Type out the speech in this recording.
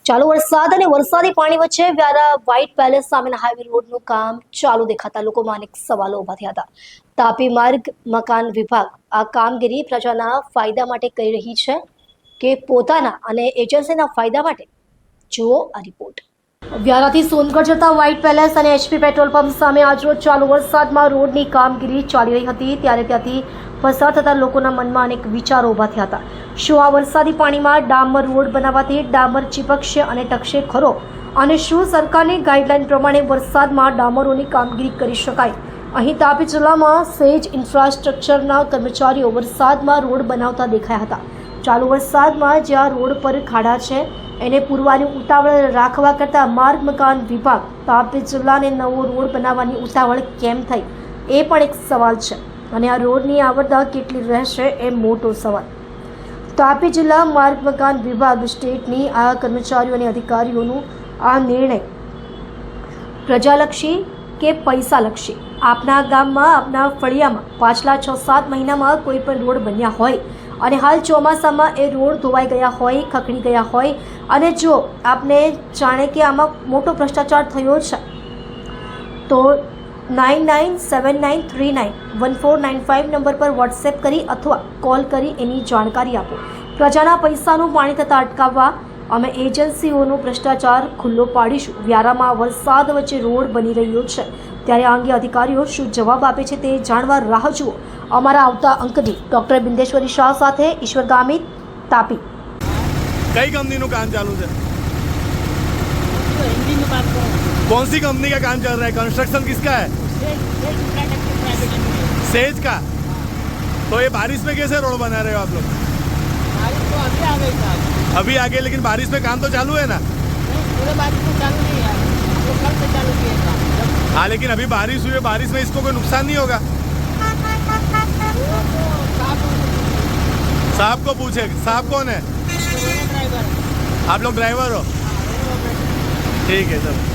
ચાલુ વરસાદ અને વરસાદી પાણી વચ્ચે વ્યારા વ્હાઇટ પેલેસ સામેના હાઈવે રોડનું કામ ચાલુ દેખાતા લોકોમાં અનેક સવાલો ઉભા થયા હતા. તાપી માર્ગ મકાન વિભાગ આ કામગીરી પ્રજાના ફાયદા માટે કરી રહી છે કે પોતાના અને એજન્સીના ફાયદા માટે? જુઓ આ રિપોર્ટ. વ્યારાથી સોનગઢ જતા વ્હાઇટ પેલેસ અને HP પેટ્રોલ પંપ સામે આજરોજ ચાલુ વરસાદમાં રોડની કામગીરી ચાલી રહી હતી ત્યારે ત્યાંથી પસાર થતા લોકોના મનમાં અનેક વિચારો ઉભા થયા હતા. શું આ વરસાદી પાણીમાં ડામર રોડ બનાવવાથી ડામર ચીપકશે અને ટકશે ખરો? અને શું સરકારની ગાઈડલાઈન પ્રમાણે વરસાદમાં ડામરોની કામગીરી કરી શકાય? અહીં તાપી જિલ્લામાં સેજ ઇન્ફ્રાસ્ટ્રક્ચરના કર્મચારીઓ વરસાદમાં રોડ બનાવતા દેખાયા હતા. ચાલુ વરસાદમાં જ્યાં રોડ પર ખાડા છે એને પૂરવાની ઉતાવળ રાખવા કરતાં માર્ગ મકાન વિભાગ તાપી જિલ્લાને નવો રોડ બનાવવાની ઉતાવળ કેમ થઈ એ પણ એક સવાલ છે. અને આ રોડની આવરદા કેટલી રહેશે એ મોટો સવાલ. તાપી જિલ્લા માર્ગ મકાન વિભાગ સ્ટેટની આ કર્મચારીઓ અને અધિકારીઓનું આ નિર્ણય પ્રજાલક્ષી કે પૈસાલક્ષી? આપના ગામમાં આપના ફળિયામાં પાછલા 6-7 મહિનામાં કોઈ પણ રોડ બન્યા હોય અને હાલ ચોમાસામાં એ રોડ ધોવાઈ ગયા હોય, ખખડી ગયા હોય અને જો આપને જાણે કે આમાં મોટો ભ્રષ્ટાચાર થયો છે તો 9979391495 નંબર પર વોટ્સએપ કરી અથવા કોલ કરી એની જાણકારી આપો. પ્રજાના પૈસાનું પાણી થતાં અટકાવવા અમે એજન્સીઓનો ભ્રષ્ટાચાર ખુલ્લો પાડીશું. વ્યારામાં વરસાદ વચ્ચે રોડ બની રહ્યો છે ત્યારે આ અંગે અધિકારીઓ શું જવાબ આપે છે તે જાણવા રાહ જુઓ. અમારા આવતા અંકની ડોક્ટર બિંદેશ્વરી શાહ સાથે ઈશ્વર ગામિત, તાપી. कई कंपनी નું काम चालू है? कौन सी कंपनी का काम चल रहा है? कंस्ट्रक्शन किसका है? सेज का. तो ये बारिश में कैसे रोड बना रहे हो आप लोग? बारिश तो अभी आ गई था. अभी आगे, लेकिन बारिश में काम तो चालू है ना? पूरे बारिश में चालू नहीं है, वो कल से चालू किए था. हाँ, लेकिन अभी बारिश हुई है, बारिश में इसको कोई नुकसान नहीं होगा? साहब को पूछे. साहब कौन है? ड्राइवर. आप लोग ड्राइवर हो? ठीक है, चलो.